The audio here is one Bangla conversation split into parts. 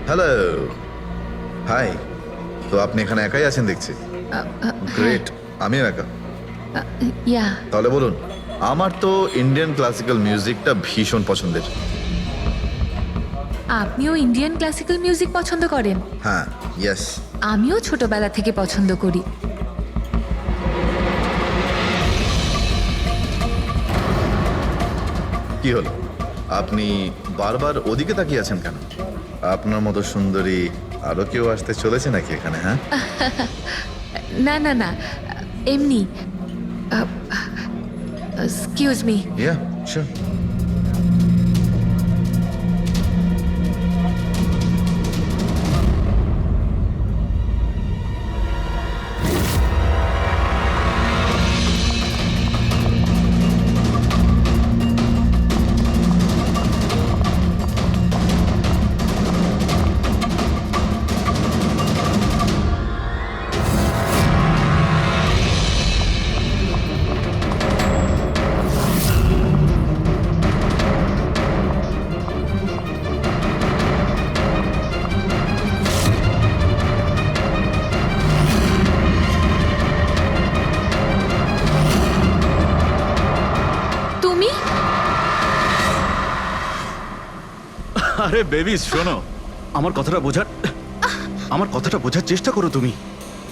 Hello, high. তো আপনি এখানে একাই আছেন দেখছি। গ্রেট, আমিও একা। ইয়া তাহলে বলুন। আমার তো ইন্ডিয়ান ক্লাসিক্যাল মিউজিকটা ভীষণ পছন্দের। আপনিও ইন্ডিয়ান ক্লাসিক্যাল মিউজিক পছন্দ করেন? হ্যাঁ, ইয়েস। আমিও ছোটবেলা থেকে পছন্দ করি। কি হলো, আপনি বারবার ওদিকে তাকিয়ে আছেন কেন? আপনার মতো সুন্দরী আরো কেউ আসতে চলেছে নাকি এখানে? হ্যাঁ, না না না, এমনি। Excuse me. Yeah sure. তুমি? আরে বেবিস শোনো, আমার কথাটা বোঝার চেষ্টা করো তুমি।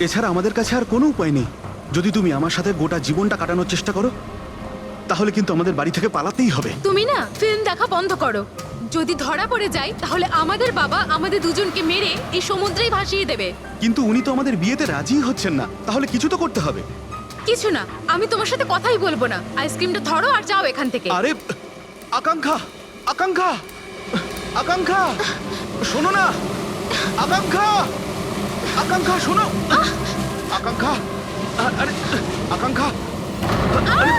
এছাড়া আমাদের কাছে আর কোনো উপায় নেই। যদি তুমি আমার সাথে গোটা জীবনটা কাটানোর চেষ্টা করো, তাহলে কিন্তু আমাদের বাড়ি থেকে পালাতেই হবে। তুমি না ফিল্ম দেখা বন্ধ করো। যদি ধরা পড়ে যায় তাহলে আমাদের বাবা আমাদের দুজনকে মেরে এই সমুদ্রেই ভাসিয়ে দেবে। কিন্তু উনি তো আমাদের বিয়েতে রাজিই হচ্ছেন না, তাহলে কিছু তো করতে হবে। কিছু না, আমি তোমার সাথে কথাই বলবো না। আইসক্রিমটা ধরো আর যাও এখান থেকে। আরে আকাঙ্ক্ষা, আকাঙ্ক্ষা, আকাঙ্ক্ষা, শোনো না। আকাঙ্ক্ষা, আকাঙ্ক্ষা শোনো। আকাঙ্ক্ষা, আরে আকাঙ্ক্ষা, আরে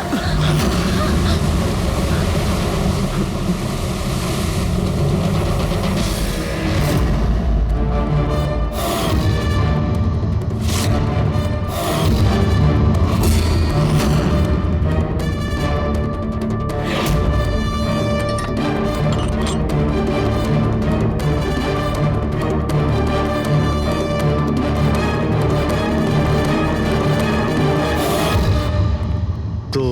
তো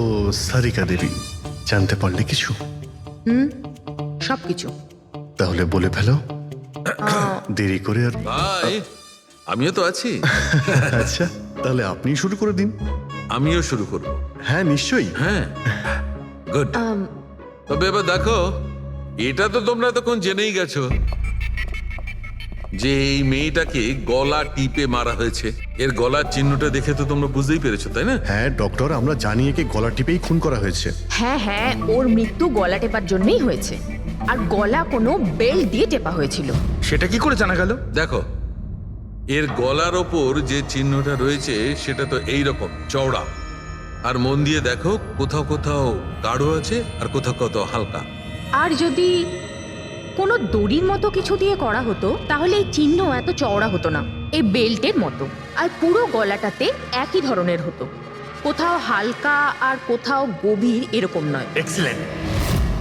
সারিকা দেবী, জানতে পারলে কিছু? সবকিছু। তাহলে বলে ফেলো, দেরি করে আর। ভাই, আমিও তো আছি। আচ্ছা, তাহলে আপনি শুরু করে দিন। আমিও শুরু করব। হ্যাঁ নিশ্চয়ই। হ্যাঁ, গুড। তবে এবার দেখো, এটা তো তোমরা তখন জেনেই গেছো যে এই মেয়েটাকে গলা টিপে মারা হয়েছে। এর গলার চিহ্নটা দেখে তো তোমরা বুঝতেই পেরেছো, তাই না? হ্যাঁ ডক্টর, আমরা জানি একে গলা টিপেই খুন করা হয়েছে। হ্যাঁ হ্যাঁ, ওর মৃত্যু গলা টেপার জন্যই হয়েছে। আর গলা কোনো বেল্ট দিয়ে টেপা হয়েছিল। সেটা কি করে জানা গেল? দেখো, এর গলার ওপর যে চিহ্নটা রয়েছে সেটা তো এইরকম চওড়া। আর মন দিয়ে দেখো, কোথাও কোথাও গাঢ় আছে আর কোথাও কোথাও হালকা। আর যদি কোনো দড়ির মতো কিছু দিয়ে করা হতো তাহলে এই চিহ্ন এত চওড়া হতো না, এই বেল্টের মতো। আর পুরো গলাটাতে একই ধরনের হতো, কোথাও হালকা আর কোথাও গভীর, এরকম নয়। এক্সিলেন্ট।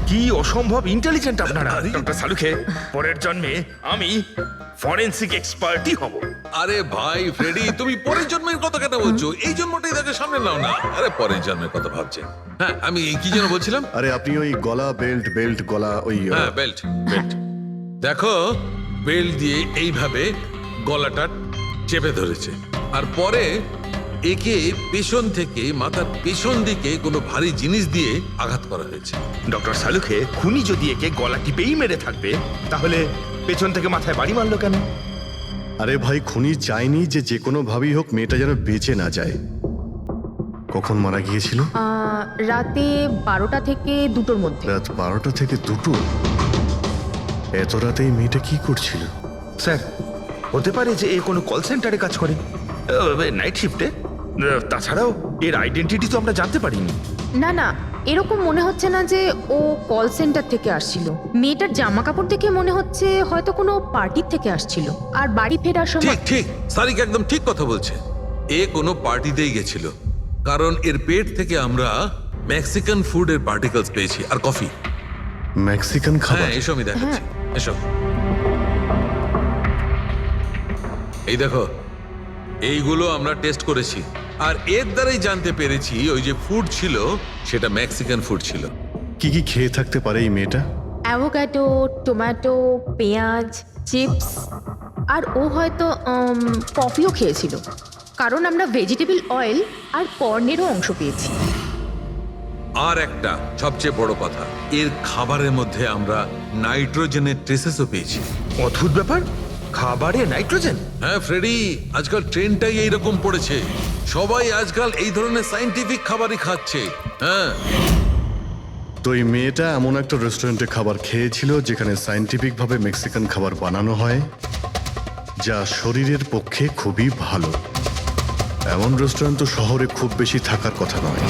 কি অসম্ভব ইন্টেলিজেন্ট আপনারা। ডক্টর সালুখে, পরের জন্মে আমি ফরেনসিক এক্সপার্টই হব। আরে ভাই ফ্রেডি, তুমি পরের জন্মের কথা কেন বলছো? এই জন্মটাই তাকে সামনে নাও না। আরে পরের জন্মের কথা ভাবছেন? হ্যাঁ, আমি কি যেন বলছিলাম। আরে আপনি ওই গলা বেল্ট, বেল্ট গলা ওই হ্যাঁ, বেল্ট বেল্ট। দেখো, বেল্ট দিয়ে এইভাবে গলাটা চেপে ধরেছে। আর পরে একে পেছন থেকে মাথার পেছন দিকে কোনো ভারী জিনিস দিয়ে আঘাত করা হয়েছে। ডক্টর সালুখে, খুনি যদি একে গলা টিপেই মেরে থাকবে তাহলে পেছন থেকে মাথায় বাড়ি মারলো কেন? আরে ভাই, খুনি চাইনি যে যে কোনো ভাবেই হোক মেয়েটা যেন বেঁচে না যায়। কখন মারা গিয়েছিল? রাতে 12টা থেকে 2টোর মধ্যে। রাত 12টা থেকে 2টো? এত রাতে এই মেয়েটা কি করছিল? স্যার, হতে পারে যে এ কোনো কল সেন্টারে কাজ করে, নাইট শিফটে। তাছাড়াও এর আইডেন্টিটি তো আমরা জানতে পারিনি। না না, এরকম মনে হচ্ছে না যে ও কল সেন্টার থেকে আসছিল। মেয়েটার জামা কাপড় দেখে মনে হচ্ছে হয়তো কোনো পার্টির থেকে আসছিল। আর বাড়ি ফেরার ঠিক সময়। ঠিক, সারিক একদম ঠিক কথা বলছে। এ কোনো পার্টিতেই গেছিল, কারণ এর পেট থেকে আমরা মেক্সিকান ফুডের পার্টিকেলস পেয়েছি আর কফি। মেক্সিকান খাবার? হ্যাঁ, এসো আমি দেখাচ্ছি। এসো। এই দেখো, এইগুলো আমরা টেস্ট করেছি আর এর দ্বারাই জানতে পেরেছি ওই যে ফুড ছিল সেটা মেক্সিকান ফুড ছিল। কি কি খেয়ে থাকতে পারে এই মেয়েটা? অ্যাভোকাডো, টমেটো, পেঁয়াজ, চিপস, আর ও হয়তো কফিও খেয়েছিল, কারণ আমরা ভেজিটেবল অয়েল আর কর্নেরও অংশ পেয়েছি। আর একটা সবচেয়ে বড় কথা, এর খাবারের মধ্যে আমরা নাইট্রোজেনের ট্রেসেসও পেয়েছি। অদ্ভুত ব্যাপার, খাবারে নাইট্রোজেন। হ্যাঁ ফ্রেডি, আজকাল ট্রেনটাই এইরকম পড়েছে, সবাই আজকাল এই ধরনের সায়েন্টিফিক খাবারই খাচ্ছে। হ্যাঁ, তো এই মেয়েটা এমন একটা রেস্টুরেন্টে খাবার খেয়েছিল যেখানে সায়েন্টিফিক ভাবে মেক্সিকান খাবার বানানো হয়, যা শরীরের পক্ষে খুবই ভালো। এমন রেস্টুরেন্ট তো শহরে খুব বেশি থাকার কথা নয়।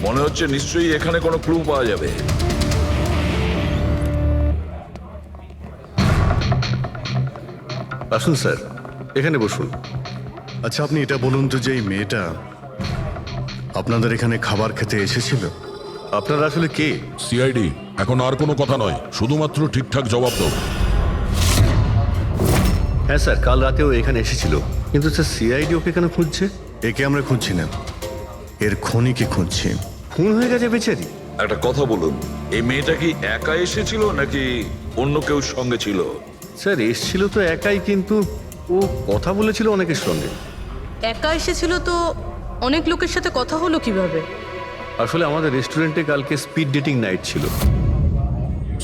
মনে হচ্ছে নিশ্চয়ই এখানে কোনো ক্লু পাওয়া যাবে। আসুন স্যার, এখানে বসুন। আচ্ছা, আপনি এটা বলুন তো যে এই মেয়েটা আপনাদের এখানে খাবার খেতে এসেছিল? আপনারা আসলে কে? সিআইডি, এখন আর কোনো কথা নয়, শুধুমাত্র ঠিকঠাক জবাব দাও। হ্যাঁ স্যার, কাল রাতেও এখানে এসেছিল, কিন্তু স্যার সিআইডি ওকে কেন খুঁজছে? একে আমরা খুঁজছি না, এর খনিকে খুঁজছি। খুন হয়ে গেছে বেচারি। একটা কথা বলুন, এই মেয়েটা কি একা এসেছিল নাকি অন্য কেউ সঙ্গে ছিল? স্যার এসছিল তো একাই, কিন্তু ও কথা বলেছিল অনেকের সঙ্গে। একা এসেছিল তো অনেক লোকের সাথে কথা হলো কিভাবে? আসলে আমাদের রেস্টুরেন্টে কালকে স্পিড ডেটিং নাইট ছিল।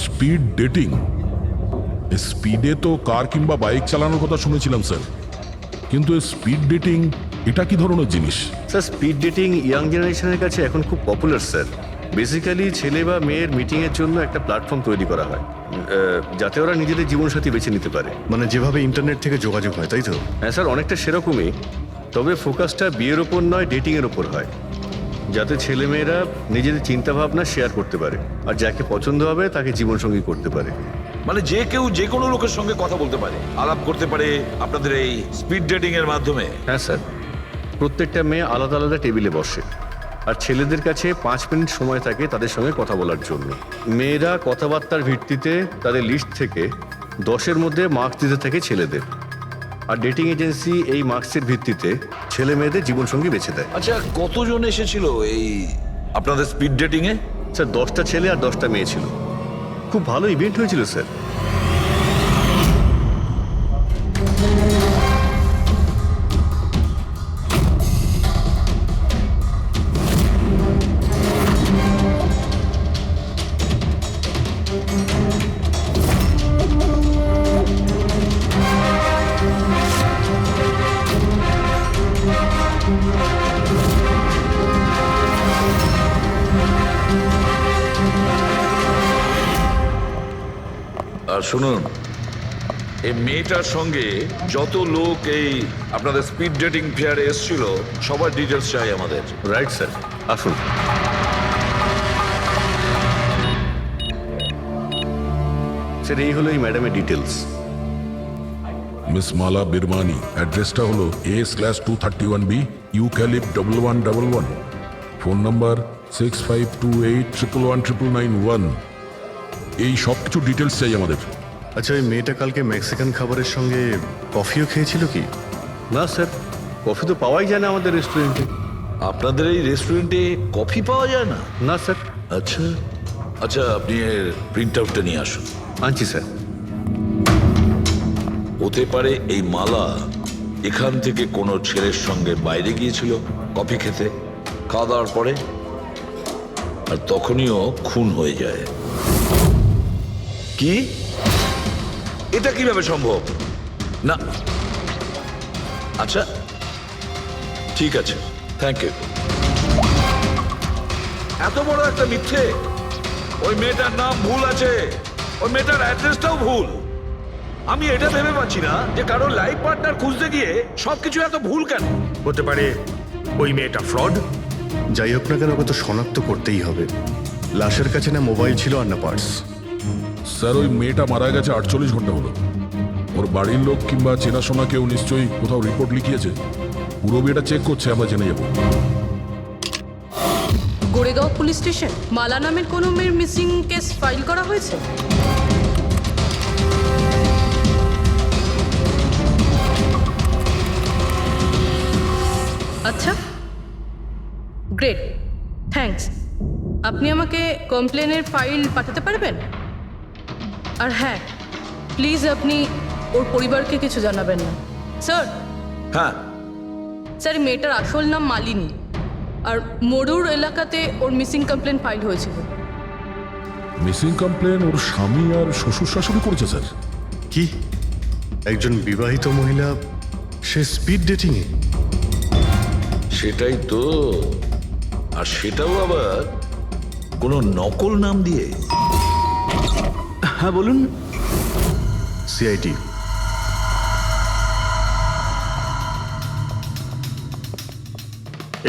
Speed dating? স্পিডে তো কার কিংবা বাইক চালানোর কথা শুনেছিলাম স্যার, কিন্তু স্পিড ডেটিং এটা কি ধরনের জিনিস? স্যার স্পিড ডেটিং ইয়াং জেনারেশনের কাছে এখন খুব পপুলার স্যার। বেসিক্যালি ছেলে বা মেয়ের মিটিংয়ের জন্য একটা প্ল্যাটফর্ম তৈরি করা হয়, যাতে ওরা নিজেদের জীবনসাথী বেছে নিতে পারে। মানে যেভাবে ইন্টারনেট থেকে যোগাযোগ হয়, তাই তো? হ্যাঁ স্যার, অনেকটা সেরকমই, তবে ফোকাসটা বিয়ের ওপর নয়, ডেটিংয়ের ওপর হয়, যাতে ছেলেমেয়েরা নিজেদের চিন্তাভাবনা শেয়ার করতে পারে আর যাকে পছন্দ হবে তাকে জীবনসঙ্গী করতে পারে। মানে যে কেউ যে কোনো লোকের সঙ্গে কথা বলতে পারে, আলাপ করতে পারে আপনাদের এই স্পিড ডেটিং এর মাধ্যমে? হ্যাঁ স্যার, প্রত্যেকটা মেয়ে আলাদা আলাদা টেবিলে বসে আর ছেলেদের কাছে 5 মিনিট সময় থাকে তাদের সঙ্গে কথা বলার জন্য। মেয়েরা কথাবার্তার ভিত্তিতে তাদের লিস্ট থেকে 10-এর মধ্যে মার্কস দিতে থাকে ছেলেদের, আর ডেটিং এজেন্সি এই মার্কসের ভিত্তিতে ছেলে মেয়েদের জীবনসঙ্গী বেছে দেয়। আচ্ছা, কতজন এসেছিল এই আপনাদের স্পিড ডেটিং এ? স্যার 10টা ছেলে আর 10টা মেয়ে ছিল। খুব ভালো ইভেন্ট হয়েছিল স্যার। আর শুনুন, এই মেয়েটার সঙ্গে যত লোক এই আপনাদের স্পিড ডেটিং ফেয়ারে এসেছিল সবার ডিটেলস চাই আমাদের। রাইট স্যার, আসুন। স্যার এই হলো এই ম্যাডামের ডিটেলস। মিস মালা বিরমানি, অ্যাড্রেসটা হলো A/231B ইউক্যালিপ 1111, ফোন নাম্বার 6528119991। এই সব কিছু ডিটেলস চাই আমাদের। আচ্ছা, ওই মেয়েটা কালকে মেক্সিকান খাবারের সঙ্গে কফিও খেয়েছিল কি? না স্যার, কফি তো পাওয়াই যায় না আমাদের রেস্টুরেন্টে। আপনাদের এই রেস্টুরেন্টে কফি পাওয়া যায় না? না স্যার। আচ্ছা আচ্ছা, আপনি এর প্রিন্ট আউটটা নিয়ে আসুন। আনছি স্যার। হতে পারে এই মালা এখান থেকে কোনো ছেলের সঙ্গে বাইরে গিয়েছিল কফি খেতে, খাওয়া দাওয়ার পরে, আর তখনইও খুন হয়ে যায়। কি? এটা কিভাবে সম্ভব? না, আচ্ছা ঠিক আছে, থ্যাংক ইউ। এত বড় একটা মিথ্যে! ওই মেয়েটার নাম ভুল আছে, ওই মেয়েটার অ্যাড্রেসটাও ভুল। আমি এটা ভেবে পাচ্ছি না যে কারো লাইফ পার্টনার খুঁজতে গিয়ে সবকিছু এত ভুল কেন হতে পারে। ওই মেয়েটা ফ্রড। যাই হোক না কেন, ওকে তো শনাক্ত করতেই হবে। লাশের কাছে না মোবাইল ছিল আর না পার্স। স্যার, ওই মেয়েটা মারা গেছে 48 ঘন্টা হলো। ওর বাড়ির লোক কিংবা চেনাশোনা কেউ নিশ্চয়ই কোথাও রিপোর্ট লিখিয়েছে। পুরো বিয়েটা চেক করছে, আমরা জেনে যাবো। গোরেগাঁও পুলিশ স্টেশন মালা নামের কোনো মেয়ের মিসিং কেস ফাইল করা হয়েছে? আচ্ছা, গ্রেট, থ্যাঙ্কস। আপনি আমাকে কমপ্লেনের ফাইল পাঠাতে পারবেন? আর হ্যাঁ, প্লিজ আপনি ওর পরিবারকে কিছু জানাবেন না। স্যার, হ্যাঁ, স্যার, মেয়েটার আসল নাম মালিনী, আর মরুর এলাকাতে ওর মিসিং কমপ্লেন ফাইল হয়েছিল। মিসিং কমপ্লেন ওর স্বামী আর শ্বশুর শাশুড়ি করেছে স্যার। কি একজন বিবাহিত মহিলা, সে স্পিড ডেটিংয়ে? সেটাই তো। আর সেটাও আবার কোনো নকল নাম দিয়ে। হ্যাঁ বলুন। সিআইডি।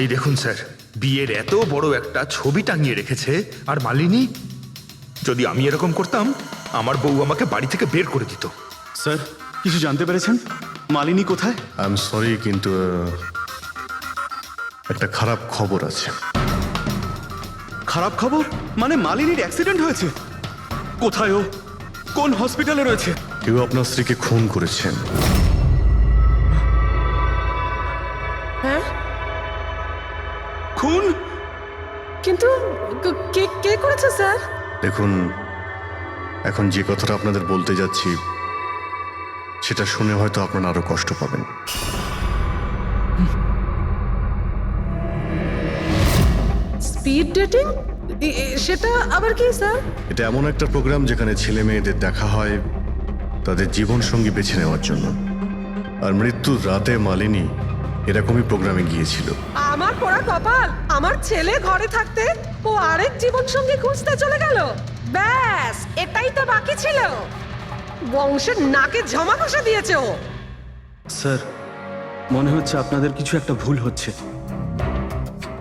এই দেখুন স্যার, বিয়ের এত বড় একটা ছবি টাঙিয়ে রেখেছে। আর মালিনী, যদি আমি এরকম করতাম আমার বউ আমাকে বাড়ি থেকে বের করে দিত। স্যার, কিছু জানতে পেরেছেন? মালিনী কোথায়? আই এম সরি, কিন্তু একটা খারাপ খবর আছে। খারাপ খবর? মানে মালিনীর অ্যাক্সিডেন্ট হয়েছে? কোথায় ও? কোন হসপিটালে রয়েছে? কেউ আপনার স্ত্রীকে খুন করেছেন। হ্যাঁ, খুন? কিন্তু কে কে করেছে স্যার? দেখুন, এখন যে কথাটা আপনাদের বলতে যাচ্ছি সেটা শুনে হয়তো আপনারা আরো কষ্ট পাবেন। Speed dating? সেটা আবার কি স্যার? এটা এমন একটা প্রোগ্রাম যেখানে ছেলে মেয়েদের দেখা হয় তাদের জীবন সঙ্গী বেছে নেওয়ার জন্য। আর মৃত্যুর রাতে মালিনী এরকমই প্রোগ্রামে গিয়েছিল। আমার পোড়া কপাল, আমার ছেলে ঘরে থাকতে ও আরেক জীবন সঙ্গী খুঁজতে চলে গেল। ব্যাস, এটাই তো বাকি ছিল। বংশের নাকে ঝমা ঘষা দিয়েছে ও। স্যার, মনে হচ্ছে আপনাদের কিছু একটা ভুল হচ্ছে।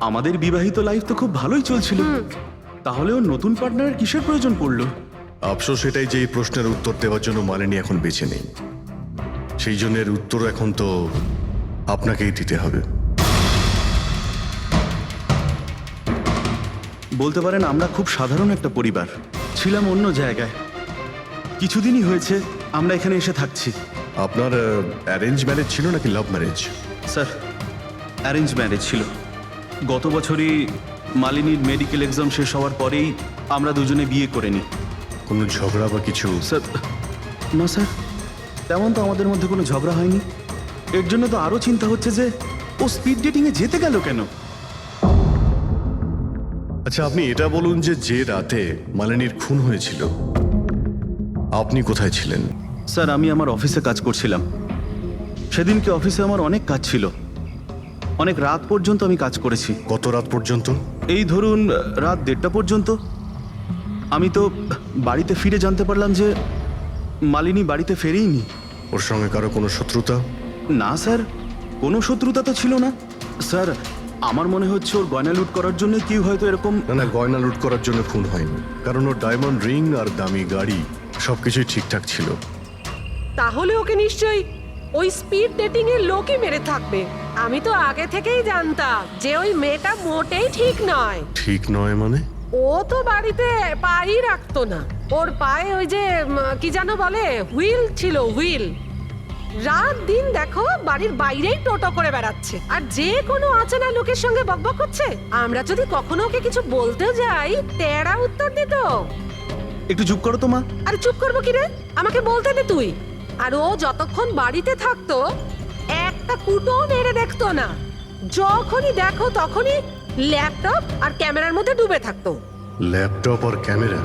আমাদের বিবাহিত লাইফ তো খুব ভালোই চলছিল, তাহলেও নতুন পার্টনারের কিসের প্রয়োজন পড়লো? আফসোস এটাই যে এই প্রশ্নের উত্তর দেওয়ার জন্য মালিনী এখন বেঁচে নেই। সেই জন্য এর উত্তর এখন তো আপনাকেই দিতে হবে। বলতে পারেন আমরা খুব সাধারণ একটা পরিবার, ছিলাম অন্য জায়গায়। কিছুদিনই হয়েছে আমরা এখানে এসে থাকছি। আপনার অ্যারেঞ্জ ম্যারেজ ছিল নাকি love marriage? Sir, arrange marriage ছিল। গত বছরই মালিনীর মেডিকেল এক্সাম শেষ হওয়ার পরেই আমরা দুজনে বিয়ে করে নিই। কোনো ঝগড়া বা কিছু? স্যার, না স্যার, তেমন তো আমাদের মধ্যে কোনো ঝগড়া হয়নি। এর জন্য তো আরও চিন্তা হচ্ছে যে ও স্পিড ডেটিংয়ে যেতে গেল কেন। আচ্ছা, আপনি এটা বলুন যে রাতে মালিনীর খুন হয়েছিল আপনি কোথায় ছিলেন? স্যার, আমি আমার অফিসে কাজ করছিলাম। সেদিনকে অফিসে আমার অনেক কাজ ছিল, অনেক রাত পর্যন্ত আমি কাজ করেছি। কত রাত পর্যন্ত? এই ধরুন রাত 1:30 পর্যন্ত। আমি তো বাড়িতে ফিরে জানতে পারলাম যে মালিনী বাড়িতে ফেরেইনি। ওর সঙ্গে কারো কোনো শত্রুতা? না স্যার, কোনো শত্রুতা তো ছিল না। স্যার, আমার মনে হচ্ছে ওর গয়না লুট করার জন্য কেউ হয়তো এরকম। না, গয়না লুট করার জন্য খুন হয়নি, কারণ ওর ডায়মন্ড রিং আর দামি গাড়ি সবকিছুই ঠিকঠাক ছিল। তাহলে ওকে নিশ্চয়ই ওই স্পিড ডেটিং এর লোকই মেরে থাকবে। আমি তো আগে থেকেই জানতাম যে ওই মেয়েটা মোটেই ঠিক নয়। ঠিক নয় মানে? ও তো বাড়িতে পাই রাখতো না। ওর পায়ে ওই যে কি যেন বলে, হুইল ছিল, হুইল। রাত দিন দেখো বাড়ির বাইরেই টোটো করে বেড়াচ্ছে, আর যে কোনো অচেনা লোকের সঙ্গে বকবক করছে। আমরা যদি কখনো ওকে কিছু বলতে যাই, তেড়া উত্তর দিত। একটু চুপ করো তো মা। আরে চুপ করবো কি রে, আমাকে বলতে দে তুই। আর ও যতক্ষণ বাড়িতে থাকতো একটা কুটো মেরে দেখতো না। যখনই দেখো তখনই ল্যাপটপ আর ক্যামেরার মধ্যে ডুবে থাকতো। ল্যাপটপ আর ক্যামেরা,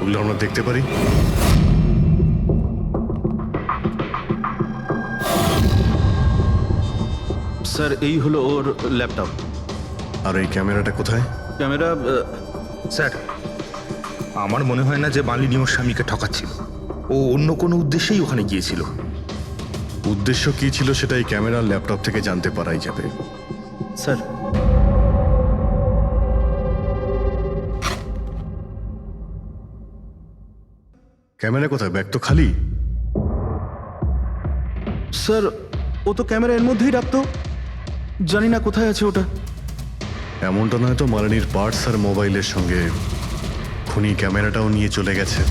ওগুলো আমরা দেখতে পারি? স্যার, এই হলো ওর ল্যাপটপ। আর এই ক্যামেরাটা কোথায়? ক্যামেরা? স্যার, আমার মনে হয় না যে মালিনী ওর স্বামীকে ঠকাচ্ছিল। ও অন্য কোনো উদ্দেশ্যেই ওখানে গিয়েছিল। উদ্দেশ্য কি ছিল সেটা এই ক্যামেরা ল্যাপটপ থেকে জানতে পারাই যাবে। স্যার, ক্যামেরা কোথায়? ব্যাগ তো খালি। স্যার ও তো ক্যামেরা এর মধ্যেই রাখতো, জানি না কোথায় আছে ওটা। এমনটা নয় তো মালিনীর পার্টস আর মোবাইলের সঙ্গে খুনি ক্যামেরাটাও নিয়ে চলে গেছে?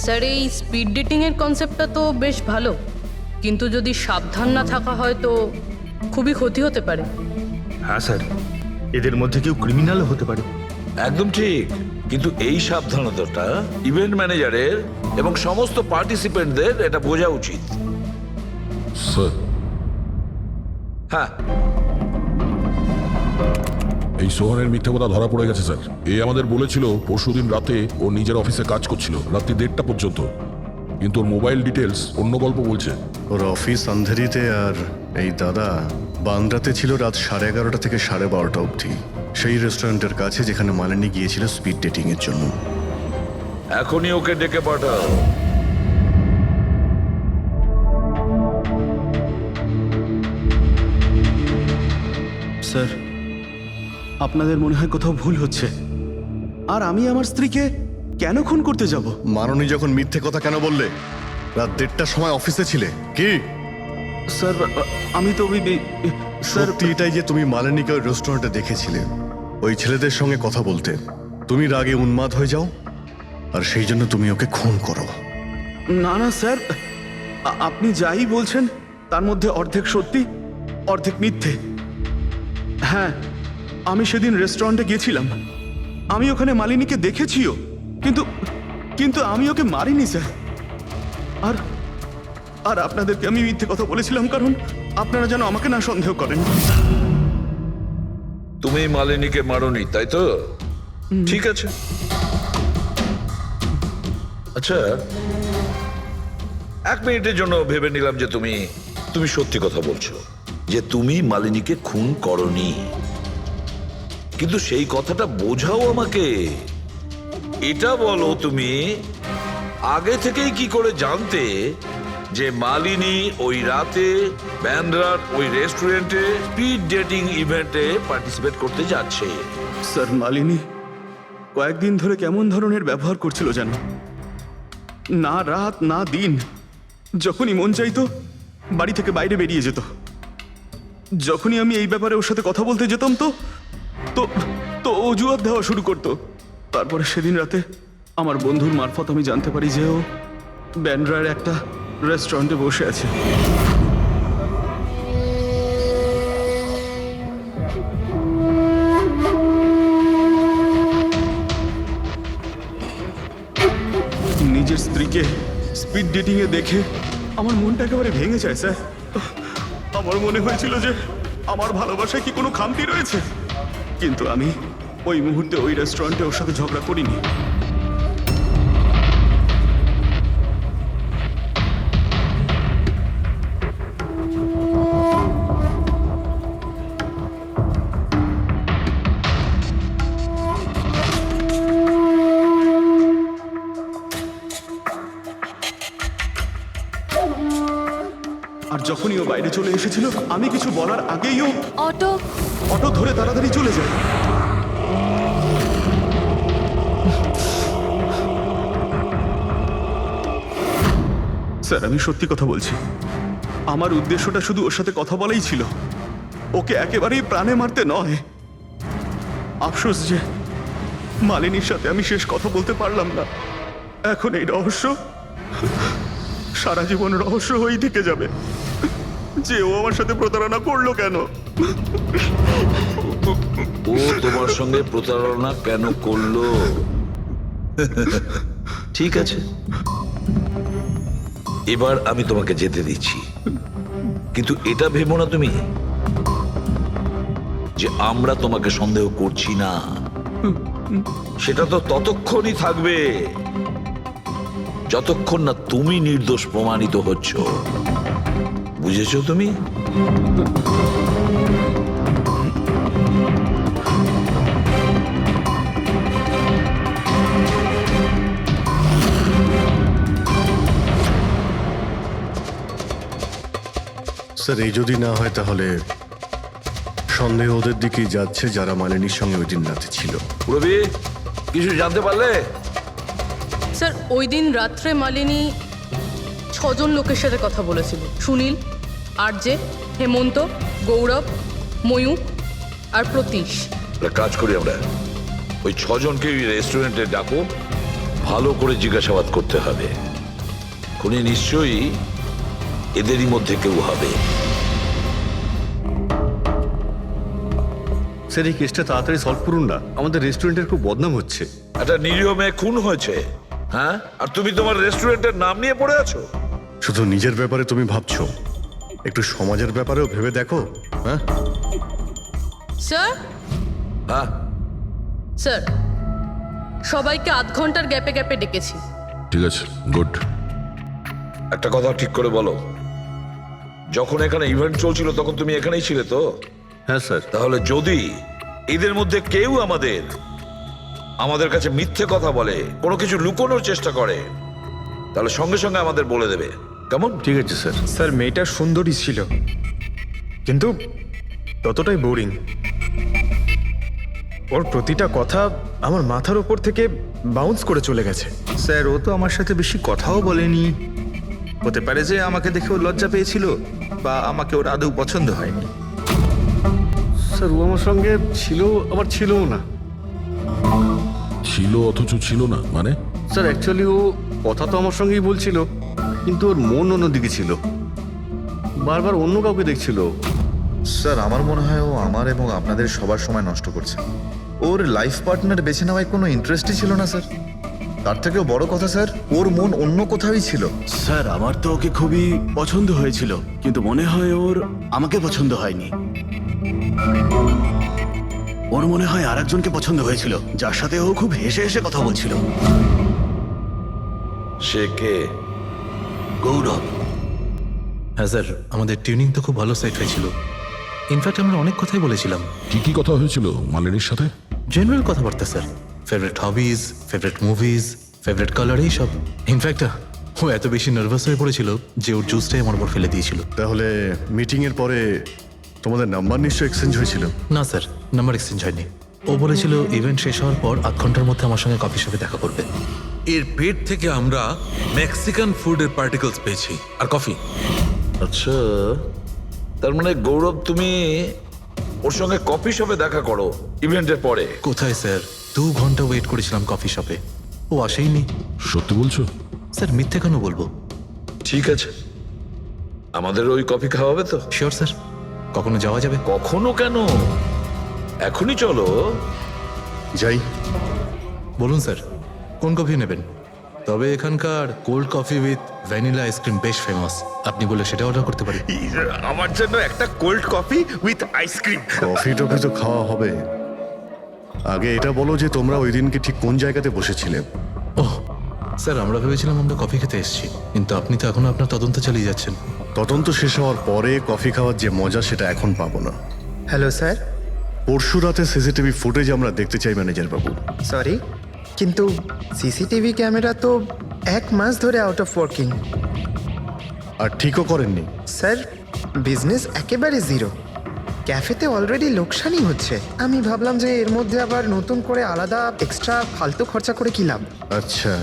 স্যার এই স্পিড ডেটিং এর কনসেপ্টটা তো বেশ ভালো, কিন্তু যদি সাবধান না থাকা হয় তো খুবই ক্ষতি হতে পারে। হ্যাঁ স্যার, এদের মধ্যে কেউ ক্রিমিনালও হতে পারে। একদম ঠিক, কিন্তু এই সাবধানতাটা ইভেন্ট ম্যানেজারের এবং সমস্ত পার্টিসিপেন্টদের এটা বোঝা উচিত। স্যার, হ্যাঁ, এই সোহানের মিথ্যে কথা ধরা পড়ে গেছে স্যার। এ আমাদের বলেছিল পরশুদিন রাতে ও নিজের অফিসে কাজ করছিল রাত্রি 1:30টা পর্যন্ত, কিন্তু ওর মোবাইল ডিটেলস অন্য গল্প বলছে। ওর অফিস আন্ধেরিতে, আর এই দাদা বান্দ্রাতে ছিল রাত 11:30 থেকে 12:30 অবধি, সেই রেস্টুরেন্টের কাছে যেখানে মালিনী গিয়েছিল স্পিড ডেটিং এর জন্য। এখনই ওকে ডেকে পাঠাও। স্যার, আপনাদের মনে হয় কোথাও ভুল হচ্ছে। আর আমি আমার স্ত্রীকে কেন খুন করতে যাব? মাননী যখন মিথ্যে কথা কেন বললে? রাত 1:30টার সময় অফিসে ছিলে কি? স্যার আমি তো স্যার সত্যি এটাই যে তুমি মালিনীকে ওই রেস্টুরেন্টে দেখেছিলে ওই ছেলেদের সঙ্গে কথা বলতে। তুমি রাগে উন্মাদ হয়ে যাও আর সেই জন্য তুমি ওকে খুন করো। না না স্যার, আপনি যাই বলছেন তার মধ্যে অর্ধেক সত্যি অর্ধেক মিথ্যে। হ্যাঁ, আমি সেদিন রেস্টুরেন্টে গিয়েছিলাম, আমি ওখানে মালিনীকে দেখেছিও, কিন্তু কিন্তু আমি ওকে মারিনি স্যার। আর আর আপনাদেরকে আমি মিথ্যে কথা বলেছিলাম কারণ আপনারা যেন আমাকে না সন্দেহ করেন। তুমি মালিনীকে মারোনি, তাই তো? ঠিক আছে। আচ্ছা, 1 মিনিটের জন্য ভেবে নিলাম যে তুমি সত্যি কথা বলছো, যে তুমি মালিনীকে খুন করনি, কিন্তু সেই কথাটা বোঝাও আমাকে। এটা বলো, তুমি আগে থেকেই কি করে জানতে যে মালিনী ওই রাতে ব্যান্ড্রার ওই রেস্টুরেন্টে স্পিড ডেটিং ইভেন্টে পার্টিসিপেট করতে যাচ্ছে? স্যার, মালিনী কয়েকদিন ধরে কেমন ধরনের ব্যবহার করছিল জানো? না রাত না দিন, যখনই মন চাইতো বাড়ি থেকে বাইরে বেরিয়ে যেত। যখনই আমি এই ব্যাপারে ওর সাথে কথা বলতে যেতাম তো তো তো অজুহাত দেওয়া শুরু করতো। তারপরে সেদিন রাতে আমার বন্ধুর মারফত আমি জানতে পারি যে ও ব্যান্ড্রার একটা রেস্টুরেন্টে বসে আছে। নিজের স্ত্রীকে স্পিড ডেটিং এ দেখে আমার মনটা একেবারে ভেঙে যায় স্যার। আমার মনে হয়েছিল যে আমার ভালোবাসায় কি কোনো খামতি রয়েছে, কিন্তু আমি ওই মুহূর্তে ওই রেস্টুরেন্টে ওর সাথে ঝগড়া করিনি। আর যখনই ও বাইরে চলে এসেছিল আমি কিছু বলার আগেই ও অটো ধরে তাড়াতাড়ি চলে যায়। স্যার, আমি সত্যি কথা বলছি, আমার উদ্দেশ্যটা শুধু ওর সাথে কথা বলাই ছিল, ওকে একেবারেই প্রাণে মারতে নয়। আফসোস যে মালিনীর সাথে আমি শেষ কথা বলতে পারলাম না। এখন এই রহস্য সারা জীবন রহস্য হয়েই থেকে যাবে যে ও আমার সাথে প্রতারণা করলো কেন। ও তোমার সঙ্গে প্রতারণা কেন করলো? ঠিক আছে, এবার আমি তোমাকে যেতে দিচ্ছি, কিন্তু এটা ভেবো না তুমি যে আমরা তোমাকে সন্দেহ করছি না। সেটা তো ততক্ষণই থাকবে যতক্ষণ না তুমি নির্দোষ প্রমাণিত হচ্ছ। বুঝেছো তুমি? স্যার, এই যদি না হয় তাহলে সন্দেহ ওদের দিকেই যাচ্ছে যারা মালিনীর সঙ্গে ওই দিন রাতে ছিল। পুরবি কিছু জানতে পারলে? স্যার ওই দিন রাত্রে মালিনী 6 জন লোকের সাথে কথা বলেছিল। সুনীল, আরজে, হেমন্ত, গৌরব, ময়ূক আর প্রতীশ। একটা কাজ করি আমরা, ওই 6 জনকে রেস্টুরেন্টে ডাকো, ভালো করে জিজ্ঞাসাবাদ করতে হবে। খুনি নিশ্চয়ই এদেরই মধ্যে কেউ হবে। স্যার এই কেসটা তাড়াতাড়ি সলভ করুন না, আমাদের রেস্টুরেন্টের খুব বদনাম হচ্ছে। একটা নিরীহ মেয়ে খুন হয়েছে, হ্যাঁ, আর তুমি তোমার রেস্টুরেন্টের নাম নিয়ে পড়ে আছো। শুধু নিজের ব্যাপারে তুমি ভাবছো, একটু সমাজের ব্যাপারেও ভেবে দেখো। হ্যাঁ স্যার, হ্যাঁ, স্যার সবাইকে আধ ঘন্টার গ্যাপে গ্যাপে ডেকেছি। ঠিক আছে, গুড। একটা কথা ঠিক করে বলো, যখন এখানে ইভেন্ট চলছিল তখন তুমি এখানেই ছিলে তো? হ্যাঁ স্যার। তাহলে যদি এদের মধ্যে কেউ আমাদের কাছে মিথ্যে কথা বলে, কোনো কিছু লুকোনোর চেষ্টা করে, তাহলে সঙ্গে সঙ্গে আমাদের বলে দেবে, কেমন? ঠিক আছে স্যার। স্যার মেয়েটা সুন্দরী ছিল, কিন্তু ততটাই বোরিং। ওর প্রতিটা কথা আমার মাথার উপর থেকে বাউন্স করে চলে গেছে। স্যার ও তো আমার সাথে বেশি কথাও বলেনি। হতে পারে যে আমাকে দেখে ও লজ্জা পেয়েছিল, বা আমাকে ওর আদৌ পছন্দ হয়নি। স্যার ও আমার সঙ্গে ছিল, আবার ছিলও না। ছিল অথচ ছিল না মানে? স্যার অ্যাকচুয়ালি ও কথা তো আমার সঙ্গেই বলছিল, কিন্তু ওর মন অন্যদিকে ছিল, বারবার অন্য কাউকে দেখছিল। স্যার আমার মনে হয় ও আমার এবং আপনাদের সবার সময় নষ্ট করছে। ওর লাইফ পার্টনার বেছে নেওয়ায় কোনো ইন্টারেস্টই ছিল না স্যার। তার থেকেও বড় কথা স্যার, ওর মন অন্য কোথাওই ছিল। স্যার আমার তো ওকে খুবই পছন্দ হয়েছিল, কিন্তু মনে হয় ওর আমাকে পছন্দ হয়নি। ওর মনে হয় আরেকজনকে পছন্দ হয়েছিল, যার সাথে ও খুব হেসে হেসে কথা বলছিল। সে কে? গৌরব। হ্যাঁ স্যার, আমাদের টিউনিং তো খুব ভালো সেট হয়েছিল। ইনফ্যাক্ট আমরা অনেক কথাই বলেছিলাম। কি কি কথা হয়েছিল মালিনীর সাথে? জেনারেল কথাবার্তা sir, favourite hobbies, favourite movies, favourite colour, এইসব। ইনফ্যাক্ট ও এত বেশি নার্ভাস হয়ে পড়েছিল যে ওর জুসটাই আমার উপর ফেলে দিয়েছিল। তাহলে মিটিং এর পরে তোমাদের নাম্বার নিশ্চয়ই এক্সচেঞ্জ হয়েছিল? না স্যার, নাম্বার এক্সচেঞ্জ হয়নি। ও বলেছিল ইভেন্ট শেষ হওয়ার পর 8 ঘন্টার মধ্যে আমার সঙ্গে কফি শপে দেখা করবে। এর পেট থেকে আমরা মেক্সিকান ফুডের পার্টিকেলস পেয়েছি, আর কফি। আচ্ছা, তার মানে গৌরব তুমি ওর সঙ্গে কফি শপে দেখা করো ইভেন্টের পরে? কোথায় স্যার, 2 ঘন্টা ওয়েট করেছিলাম কফি শপে, ও আসেইনি। সত্যি বলছো? স্যার মিথ্যে কেন বলবো? ঠিক আছে, আমাদের ওই কফি খাওয়াবে তো? শিওর স্যার, কখনো যাওয়া যাবে? কখনো কেন, এখনই চলো। যাই। বলুন স্যার, কোন কফি নেবেন? তবে এখানকার cold coffee with vanilla ice cream বেশ ফেমাস, আপনি বলে সেটা অর্ডার করতে পারি। আমার জন্য একটা cold coffee with ice cream. Coffee toffee তো খাওয়া হবে, আগে এটা বলো যে তোমরা ওই দিনকে ঠিক কোন জায়গাতে বসেছিলে? ওহ স্যার, আমরা ভেবেছিলাম আমরা কফি খেতে এসেছি, কিন্তু আপনি তো এখনো আপনার তদন্ত চালিয়ে যাচ্ছেন। তদন্ত শেষ হওয়ার পরে কফি খাওয়ার যে মজা সেটা এখন পাবো না। Hello sir. পরশু রাতে সিসিটিভি ফুটেজ আমরা দেখতে চাই ম্যানেজার বাবু। সরি, কিন্তু সিসিটিভি ক্যামেরা তো 1 মাস ধরে আউট অফ ওয়ার্কিং। আর ঠিকও করেননি? স্যার বিজনেস একেবারে জিরো, ক্যাফেতে অলরেডি লোকসানই হচ্ছে। আমি ভাবলাম যে এর মধ্যে আবার নতুন করে আলাদা এক্সট্রা ফালতু খরচা করে কি লাভ। আচ্ছা,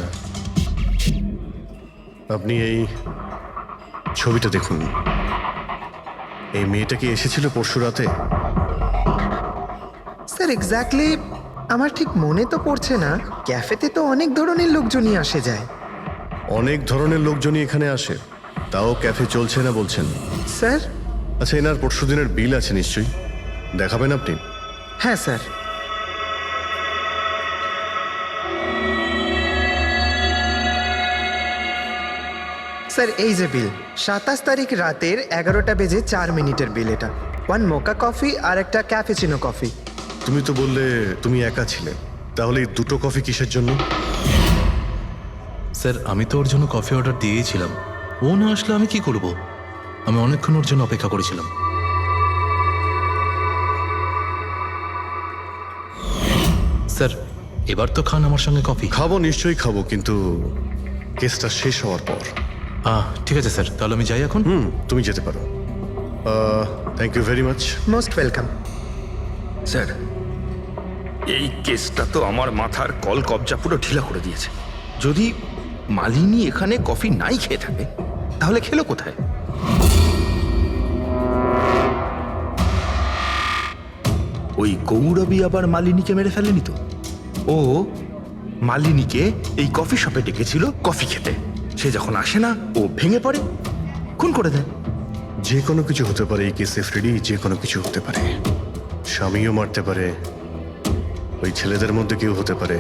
আপনি এই ছবিটা দেখুন। এই মেয়েটা কি এসেছিল পরশু রাতে? স্যার এক্স্যাক্টলি আমার ঠিক মনে তো পড়ছে না। ক্যাফেতে তো অনেক ধরনের লোকজনই আসে যায়। অনেক ধরনের লোকজনই এখানে আসে, তাও ক্যাফে চলছে না বলছেন? স্যার আচ্ছা, এনার পরশু দিনের বিল আছে নিশ্চয়ই, দেখাবেন আপনি? হ্যাঁ স্যার। স্যার এই যে বিল, 27 তারিখ রাতের 11টা বেজে 4 মিনিটের বিল এটা। 1 মোকা কফি আর একটা ক্যাফেচিনো কফি। তুমি তো বললে তুমি একা ছিলে, তাহলে এই দুটো কফি কিসের জন্য? স্যার আমি তো ওর জন্য কফি অর্ডার দিয়েছিলাম, ও না আসলে আমি কি করব? আমি অনেকক্ষণ ওর জন্য অপেক্ষা করেছিলাম। স্যার এবার তো খান আমার সঙ্গে কফি। খাবো, নিশ্চয়ই খাবো, কিন্তু কেসটা শেষ হওয়ার পর। ঠিক আছে স্যার, তাহলে আমি যাই এখন। তুমি যেতে পারো। Thank you very much. Most welcome. Sir, এই কেসটা তো আমার মাথার কল কবজা পুরো ঢিলা করে দিয়েছে। যদি মালিনী এখানে কফি নাই খেয়ে থাকে তাহলে খেলো কোথায়? ওই গৌরবী আবার মালিনীকে মেরে ফেলেনি তো? ও মালিনীকে এই কফি শপে ডেকেছিল কফি খেতে, সে যখন আসে না ও ভেঙে পড়ে, খুন করে দেয়। যে কোনো কিছু হতে পারে এই কেসে ফ্রেডি, যে কোনো কিছু হতে পারে। স্বামীও মারতে পারে, ওই ছেলেদের মধ্যে কেউ হতে পারে,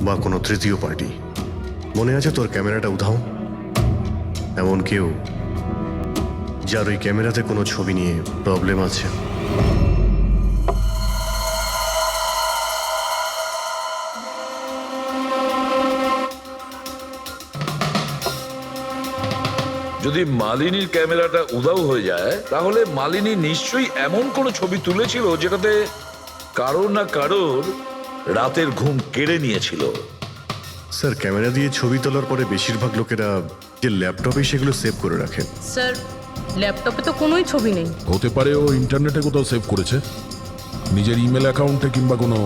বা কোনো তৃতীয় পার্টি। মনে আছে তোর ক্যামেরাটা উধাও? এমন কেউ যার ওই ক্যামেরাতে কোনো ছবি নিয়ে প্রবলেম আছে। যদি মালিনীর ক্যামেরাটা উধাও হয়ে যায় তাহলে মালিনী নিশ্চয়ই এমন কোনো ছবি তুলেছিল যেটাতে কারোর না কারোর রাতের ঘুম কেড়ে নিয়েছিল। স্যার, ক্যামেরা দিয়ে ছবি তোলার পরে বেশিরভাগ লোকেরা যে ল্যাপটপে সেগুলো সেভ করে রাখে। স্যার, ল্যাপটপে তো কোনোই ছবি নেই। হতে পারে ও ইন্টারনেটে কোথাও সেভ করেছে, নিজের ইমেল অ্যাকাউন্টে কিংবা কোনো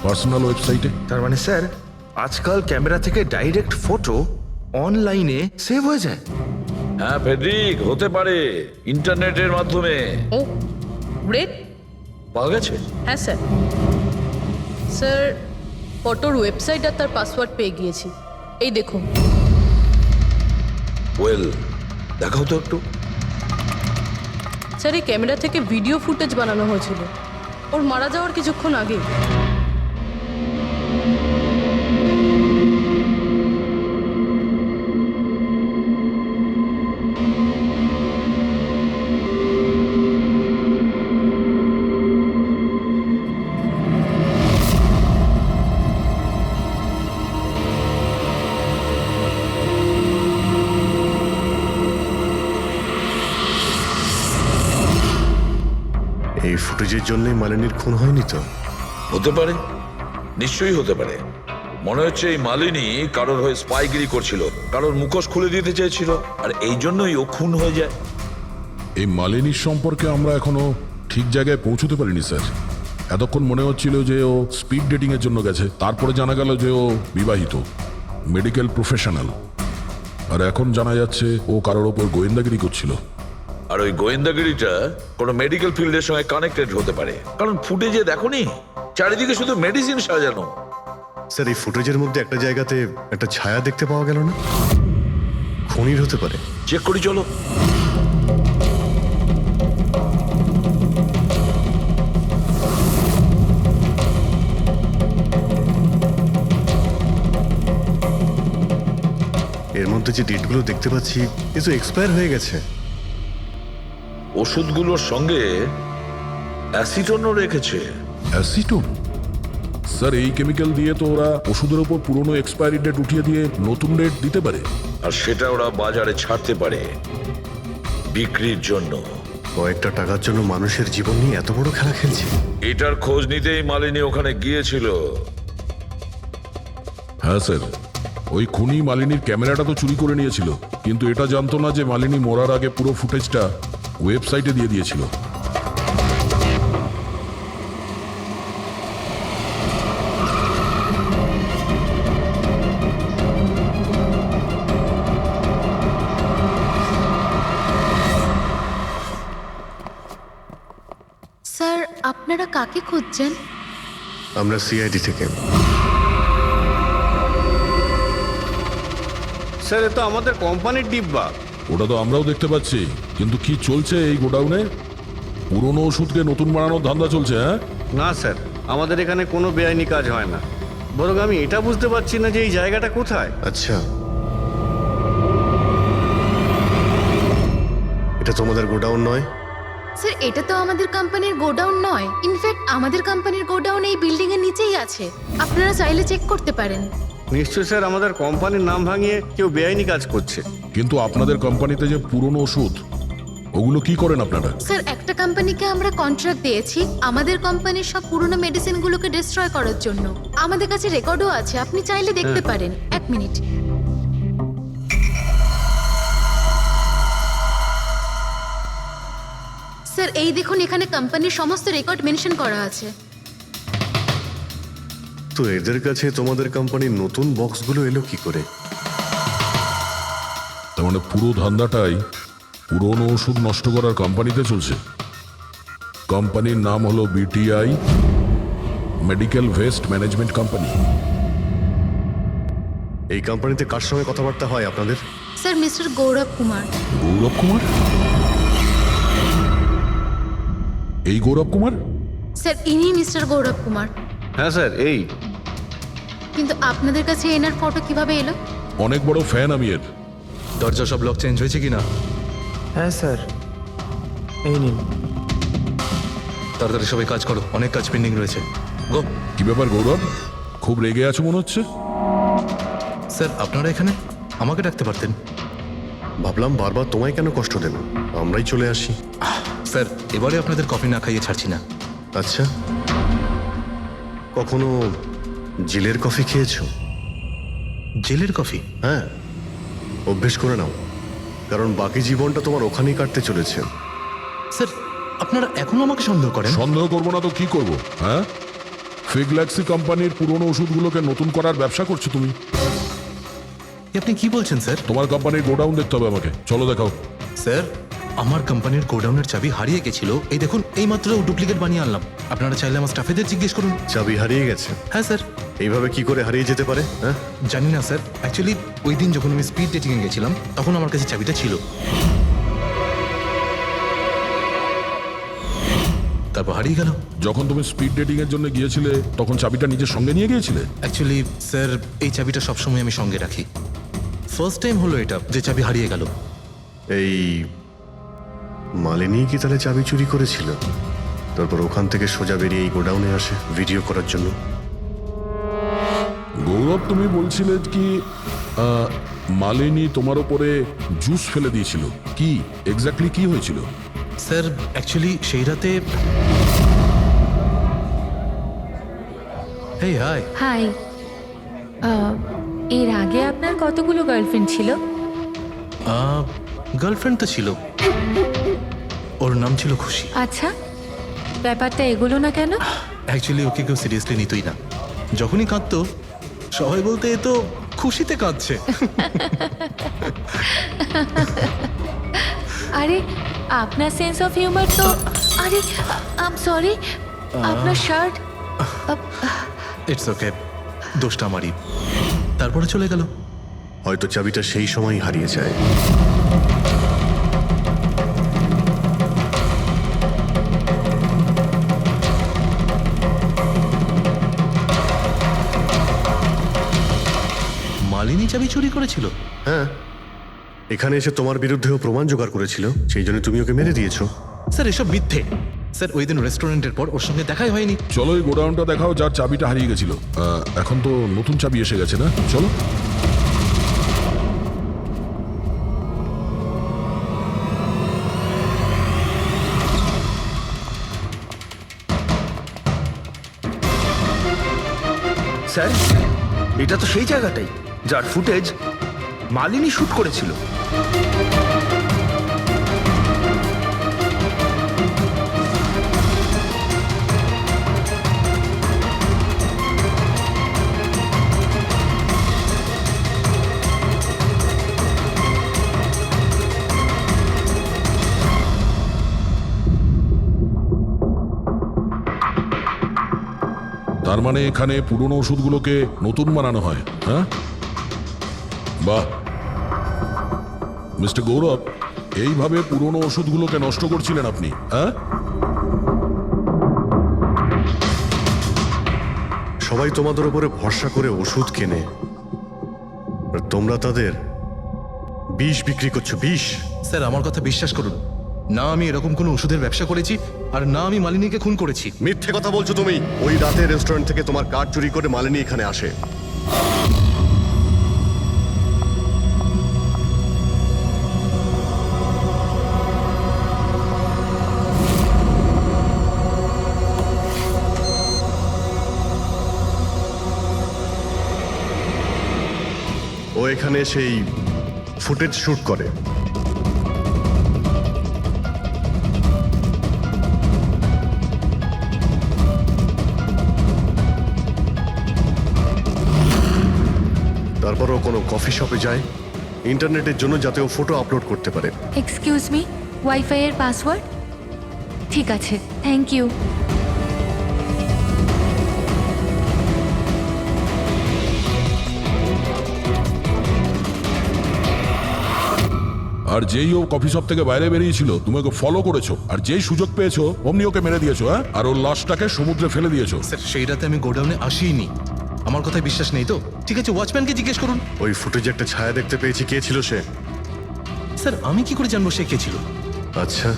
পার্সোনাল ওয়েবসাইটে। তার মানে স্যার, আজকাল ক্যামেরা থেকে ডাইরেক্ট ফটো অনলাইনে সেভ হয়ে যায়। হ্যাঁ ফেডরিক, হতে পারে ইন্টারনেটের মাধ্যমে। ও গ্রেট। পাওয়া গেছে? হ্যাঁ স্যার। স্যার, ফটোর ওয়েবসাইট আর তার পাসওয়ার্ড পেয়ে গিয়েছি। এই দেখুন। ওয়েল, দেখাও তো একটু। স্যার, এই ক্যামেরা থেকে ভিডিও ফুটেজ বানানো হয়েছিল ওর মারা যাওয়ার কিছুক্ষণ আগে। এই ফুটেজের জন্যই মালিনীর খুন হয়নি তো? হতে পারে, নিশ্চয়ই হতে পারে। মনে হচ্ছে এই মালিনী কারোর হয়ে স্পাইগিরি করছিল, কারোর মুখোশ খুলে দিতে চেয়েছিল, আর এই জন্যই ও খুন হয়ে যায়। এই মালিনীর সম্পর্কে আমরা এখনো ঠিক জায়গায় পৌঁছতে পারিনি স্যার। এতক্ষণ মনে হচ্ছিল যে ও স্পিড ডেটিং এর জন্য গেছে, তারপরে জানা গেল যে ও বিবাহিত, মেডিকেল প্রফেশনাল, আর এখন জানা যাচ্ছে ও কারোর ওপর গোয়েন্দাগিরি করছিল। আর ওই গোয়েন্দাগিরিটা কোনো মেডিকেল ফিল্ডের সঙ্গে কানেক্টেড হতে পারে, কারণ ফুটেজে দেখোনি চারিদিকে শুধু মেডিসিন সাজানো। স্যার, এই ফুটেজের মধ্যে একটা জায়গাতে একটা ছায়া দেখতে পাওয়া গেল না? খুনির হতে পারে। চেক করি চলো। এর মধ্যে যে ডেটগুলো দেখতে পাচ্ছি এ তো এক্সপায়ার হয়ে গেছে। ওষুধগুলোর সঙ্গে অ্যাসিটনও রেখেছে। অ্যাসিটোন? স্যার, এই কেমিক্যাল দিয়ে তো ওরা ওষুধের ওপর পুরনো এক্সপায়ারি ডেট উঠিয়ে দিয়ে নতুন ডেট দিতে পারে, আর সেটা ওরা বাজারে ছাড়তে পারে বিক্রির জন্য। কয়েকটা টাকার জন্য মানুষের জীবন নিয়ে এত বড় খেলা খেলছে। এটার খোঁজ নিতেই মালিনী ওখানে গিয়েছিল। হ্যাঁ স্যার, ওই খুনি মালিনীর ক্যামেরাটা তো চুরি করে নিয়েছিল, কিন্তু এটা জানতো না যে মালিনী মরার আগে পুরো ফুটেজটা ওয়েবসাইটে দিয়ে দিয়েছিল। স্যার, আপনারা কাকে খুঁজছেন? আমরা সিআইডি থেকে। স্যার, এ তো আমাদের কোম্পানির ডিব্বা। ওটা তো আমরাও দেখতে পাচ্ছি, কিন্তু কি চলছে এই গোডাউনে? পুরনো ওষুধকে নতুন বানানোর ধান্দা চলছে? হ্যাঁ না স্যার, আমাদের এখানে কোনো বেআইনি কাজ হয় না। বরং আমি এটা বুঝতে পারছি না যে এই জায়গাটা কোথায়। আচ্ছা, এটা তোমাদের গোডাউন নয়? স্যার, এটা তো আমাদের কোম্পানির গোডাউন নয়। ইনফ্যাক্ট আমাদের কোম্পানির গোডাউন এই বিল্ডিং এর নিচেই আছে। আপনারা চাইলে চেক করতে পারেন। নিশ্চয় স্যার, আমাদের কোম্পানির নাম ভাঙিয়ে কেউ বেআইনি কাজ করছে। কিন্তু আপনাদের কোম্পানিতে যে পুরনো ওষুধ, ওগুলো কি করেন আপনারা? স্যার, একটা কোম্পানিকে আমরা কন্ট্রাক্ট দিয়েছি আমাদের কোম্পানির সব পুরনো মেডিসিনগুলোকে ডিস্ট্রয় করার জন্য। আমাদের কাছে রেকর্ডও আছে, আপনি চাইলে দেখতে পারেন। এক মিনিট। স্যার এই দেখুন, এখানে কোম্পানির সমস্ত রেকর্ড মেনশন করা আছে। তো এদের কাছে তোমাদের কোম্পানির নতুন বক্সগুলো এলো কি করে? তার মানে পুরো ধান্দাটাই পুরনো ওষুধ নষ্ট করার কোম্পানিতে চলছে। কোম্পানির নাম হলো BTI medical waste management company. এই কোম্পানিতে কার সঙ্গে কথাবার্তা হয় আপনাদের? স্যার মিস্টার গৌরব কুমার। গৌরব কুমার? এই গৌরব কুমার? স্যার ইনি মিস্টার গৌরব কুমার। হ্যাঁ স্যার, এই। কিন্তু আপনাদের কাছে এনার ফটো কিভাবে এলো? অনেক বড় ফ্যান আমি এর। দরজা সব লক চেঞ্জ হয়েছে কিনা? হ্যাঁ স্যার, এই নিন। তাড়াতাড়ি সবাই কাজ করো, অনেক কাজ পেন্ডিং রয়েছে। গো। কি ব্যাপার গৌরব, খুব রেগে আছো মনে হচ্ছে? স্যার আপনারা এখানে আমাকে ডাকতে পারতেন। ভাবলাম বারবার তোমায় কেন কষ্ট দেব, আমরাই চলে আসি। স্যার এবারে আপনাদের কফি না খাইয়ে ছাড়ছি না। আচ্ছা, কখনো জেলের কফি খেয়েছো? জেলের কফি? হ্যাঁ, অভ্যেস করে নাও, কারণ বাকি জীবনটা তোমার ওখানেই কাটতে চলেছে। স্যার আপনারা এখনো আমাকে সন্দেহ করেন? সন্দেহ করবো না তো কি করবো? হ্যাঁ, ফিগল্যাক্সি কোম্পানির পুরনো ওষুধগুলোকে নতুন করার ব্যবসা করছো তুমি। আপনি কি বলছেন স্যার? তোমার কোম্পানির গোডাউন দেখতে হবে আমাকে, চলো দেখাও। স্যার আমার কোম্পানির গোডাউনের চাবি হারিয়ে গেছিল, এই দেখুন এই মাত্র ডুপ্লিকেট বানিয়ে আনলাম। আপনারা চাইলে আমার স্টাফেদের জিজ্ঞেস করুন। চাবি হারিয়ে গেছে? হ্যাঁ স্যার। এইভাবে কি করে হারিয়ে যেতে পারে? হ্যাঁ জানি না স্যার, অ্যাকচুয়ালি ওই দিন যখন আমি স্পিড ডেটিংয়ে গেছিলাম তখন আমার কাছে চাবিটা ছিল। তারপর হারিয়ে গেল। যখন তুমি স্পিড ডেটিং এর জন্য গিয়েছিলে তখন চাবিটা নিজের সঙ্গে নিয়ে গিয়েছিলে? অ্যাকচুয়ালি স্যার এই চাবিটা সবসময় আমি সঙ্গে রাখি। ফার্স্ট টাইম হলো এটা যে চাবি হারিয়ে গেল। এই মালিনী কি তাহলে চাবি চুরি করেছিল, তারপর ওখান থেকে সোজা বেরিয়ে এই গোডাউনে আসে ভিডিও করার জন্য? গৌরব তুমি বলছিলে কি মালিনী তোমার উপরে জুস ফেলে দিয়েছিল, কি এক্স্যাক্টলি কি হয়েছিল? স্যার অ্যাকচুয়ালি সেই রাতে এই হাই হাই। এর আগে আপনার কতগুলো গার্লফ্রেন্ড ছিল? গার্লফ্রেন্ড তো ছিল, ওর নাম ছিল খুশি। আচ্ছা, ব্যাপারটা এগুলো না কেন? অ্যাকচুয়ালি ওকে কেউ সিরিয়াসলি নিতই না। যখনই কাঁদতো সবাই বলতে এ তো খুশিতে কাঁদছে। আরে আপনার সেন্স অফ হিউমার তো, আরে আই এম সরি, আপনার শার্ট। ইটস ওকে, দোষটা আমারই। তারপরে চলে গেল। হয়তো চাবিটা সেই সময় হারিয়ে যায়। মালিনী চাবি চুরি করেছিল? হ্যাঁ, এখানে এসে তোমার বিরুদ্ধেও প্রমাণ জোগাড় করেছিল, সেই জন্য তুমি ওকে মেরে দিয়েছো। স্যার এসব মিথ্যে। স্যার ওই দিন রেস্টুরেন্টের পর ওর সঙ্গে দেখাই হয়নি। চলো এই গোডাউনটা দেখাও যার চাবিটা হারিয়ে গেছিল। এখন তো নতুন চাবি এসে গেছে না, চলো। স্যার এটা তো সেই জায়গাটাই যার ফুটেজ মালিনী শুট করেছিল। তার মানে এখানে পুরনো ওষুধগুলোকে নতুন বানানো হয়, হ্যাঁ? বাহ মিস্টার গৌরব, এইভাবে পুরনো ওষুধগুলোকে নষ্ট করছিলেন আপনি, হ্যাঁ? সবাই তোমাদের উপরে ভরসা করে ওষুধ কেনে, আর তোমরা তাদের বিষ বিক্রি করছো। বিষ? স্যার আমার কথা বিশ্বাস করুন, না আমি এরকম কোনো ওষুধের ব্যবসা করেছি, আর না আমি মালিনীকে খুন করেছি। মিথ্যে কথা বলছো তুমি। ওই রাতে রেস্টুরেন্ট থেকে তোমার কার্ড চুরি করে মালিনী এখানে আসে। ও এখানে সেই ফুটেজ শুট করে। বড় কোনো কফি শপে যায় ইন্টারনেটের জন্য যাতে ও ফটো আপলোড করতে পারে। এক্সকিউজ মি, ওয়াইফাই এর পাসওয়ার্ড? ঠিক আছে, থ্যাংক ইউ। আর যেই ও কফি শপ থেকে বাইরে বেরিয়েছিল তুমি ওকে ফলো করেছো, আর যেই সুযোগ পেয়েছো অমনি ওকে মেরে দিয়েছো, হ্যাঁ? আর ওর লাশটাকে সমুদ্রে ফেলে দিয়েছো। স্যার সেই রাতে আমি গোডাউনে আসিনি, আমার কথায় বিশ্বাস নেই তো? ঠিক আছে, ওয়াচম্যানকে জিজ্ঞেস করুন। ওই ফুটেজে একটা ছায়া দেখতে পেয়েছি, কে ছিল সে? স্যার আমি কি করে জানবো সে কে ছিল? আচ্ছা,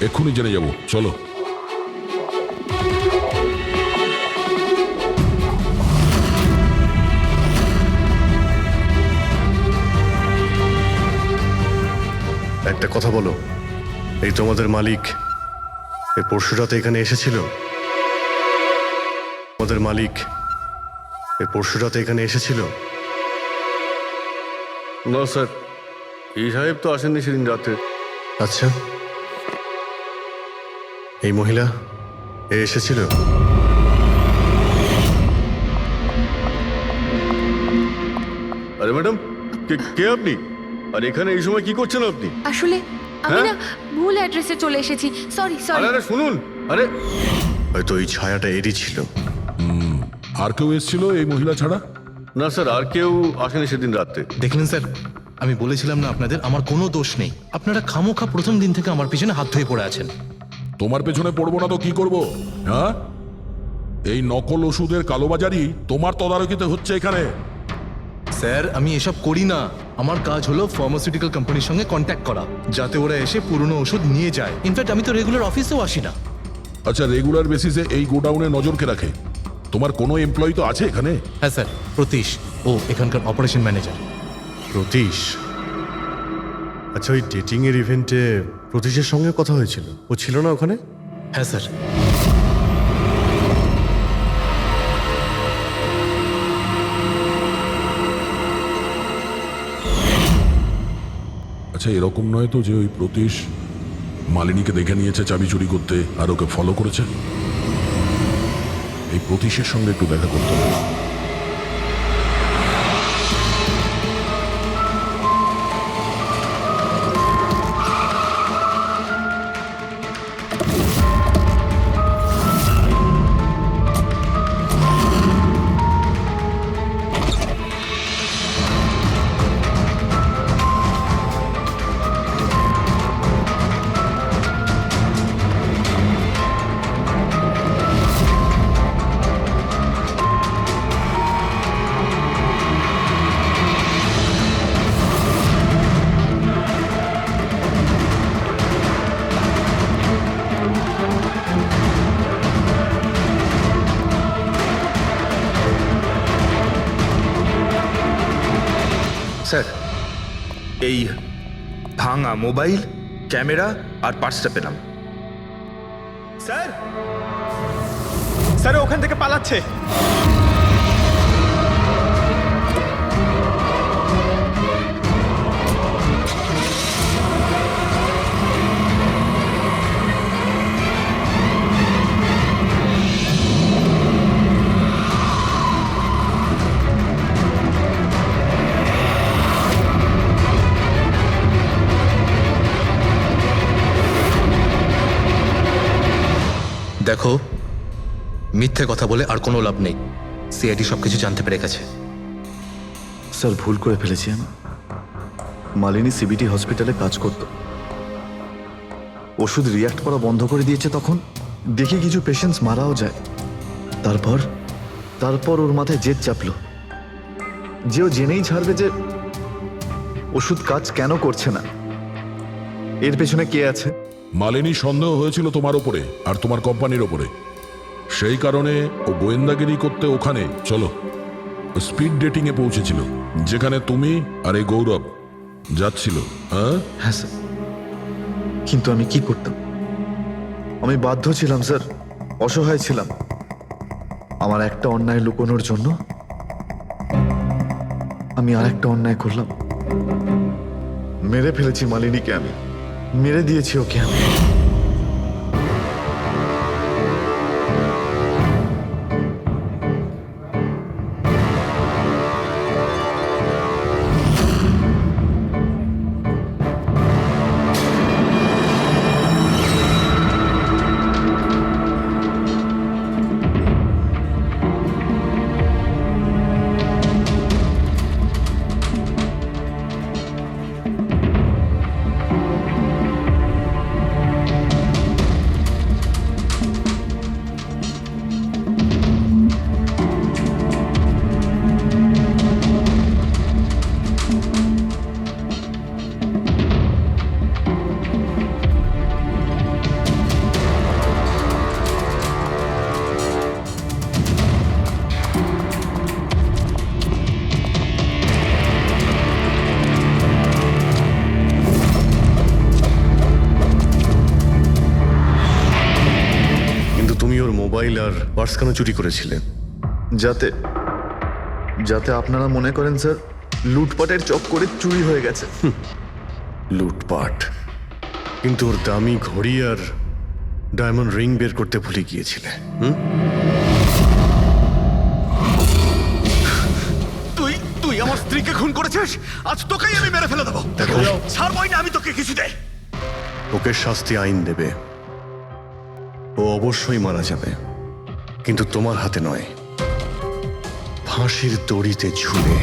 এক্ষুনি জেনে যাবো, চলো। একটা কথা বলো, এই তোমাদের মালিক এই পরশু রাতে এখানে এসেছিল? তোমাদের মালিক এই পরশু রাতে এখানে এসেছিল? না স্যার, এই সাহেব তো আসেননি সেদিন রাতে। আচ্ছা, এই মহিলা এ এসেছিল? আরে ম্যাডাম, কে আপনি? আর এখানে এই সময় কি করছেন আপনি? আসলে আমি হ্যাঁ? না ভুল অ্যাড্রেসে চলে এসেছি, সরি সরি। আরে শুনুন, আরে হয়তো এই ছায়াটা এরই ছিল। আর কেউ এসেছিল এই মহিলা ছাড়া? না স্যার, আর কেউ আসেনি সেদিন রাতে। দেখলেন স্যার, আমি বলেছিলাম না আপনাদের আমার কোনো দোষ নেই। আপনারা খামোখা প্রথম দিন থেকে আমার পিছনে হাত ধুয়ে পড়ে আছেন। তোমার পেছনে পড়বো না তো কি করব? হ্যাঁ, এই নকল ওষুধের কালোবাজারি তোমার তদারকিতে হচ্ছে এখানে। স্যার আমি এসব করি না, আমার কাজ হলো ফার্মাসিউটিক্যাল কোম্পানির সঙ্গে কন্ট্যাক্ট করা, যাতে ওরা এসে পুরনো ওষুধ নিয়ে যায়। ইনফ্যাক্ট আমি তো রেগুলার অফিসেও আসি না। আচ্ছা, রেগুলার বেসিসে এই গোডাউনে নজর কে রাখে? তোমার কোনো এমপ্লয়ি তো আছে এখানে? হ্যাঁ স্যার, প্রতীশ, ও এখানকার অপারেশন ম্যানেজার। প্রতীশ? আচ্ছা, ওই ডেটিং এর ইভেন্টে প্রতীশের সঙ্গে কথা হয়েছিল, ও ছিল না ওখানে? হ্যাঁ স্যার। আচ্ছা, এরকম নয় তো যে ওই প্রতীশ মালিনীকে দেখে নিয়েছে চাবি চুরি করতে আর ওকে ফলো করেছে? এই প্রতীশের সঙ্গে একটু দেখা করতে হবে। স্যার, এই ভাঙা মোবাইল, ক্যামেরা আর পার্সটা পেলাম। স্যার, স্যার ওখান থেকে পালাচ্ছে। দেখো, মিথ্যে কথা বলে আর কোনো লাভ নেই। সিআইডি সবকিছু জানতে পেরে গেছে। স্যার, ভুল করে ফেলেছি আমি। মালিনী সিবিটি হসপিটালে কাজ করত, ওষুধ রিয়াক্ট করা বন্ধ করে দিয়েছে। তখন দেখি কিছু পেশেন্টস মারাও যায়। তারপর ওর মাথায় জেদ চাপলো যে ও জেনেই ছাড়বে যে ওষুধ কাজ কেন করছে না, এর পেছনে কে আছে। মালিনী সন্দেহ হয়েছিল তোমার ওপরে আর তোমার কোম্পানির ওপরে, সেই কারণে ও গোয়েন্দাগিরি করতে ওখানে চলো স্পিড ডেটিং এ পৌঁছেছিল, যেখানে তুমি আর এই গৌরব যাচ্ছিল। হ্যাঁ স্যার, কিন্তু আমি কি করতাম? আমি বাধ্য ছিলাম স্যার, অসহায় ছিলাম। আমার একটা অন্যায় লুকোনোর জন্য আমি আর একটা অন্যায় করলাম। মেরে ফেলেছি মালিনীকে, আমি মেরে দিয়েছি ওকে আমি। মোবাইল আর পার্স কেন চুরি করেছিলেন? যাতে যাতে আপনারা মনে করেন স্যার লুটপাটের চক্করে চুরি হয়ে গেছে। লুটপাট? কিন্তু ওর দামি ঘড়ি আর ডায়মন্ড রিং বের করতে ভুলে গিয়েছিলে। তুই তুই আমার স্ত্রীকে খুন করেছিস, আজ তোকেই আমি মেরে ফেলে দেবো। দেখো, ছাড়বই না আমি তোকে কিছুতে। ওকে শাস্তি আইন দেবে, ও অবশ্যই মারা যাবে, কিন্তু তোমার হাতে নয়, ফাঁসির দড়িতে ঝুলে।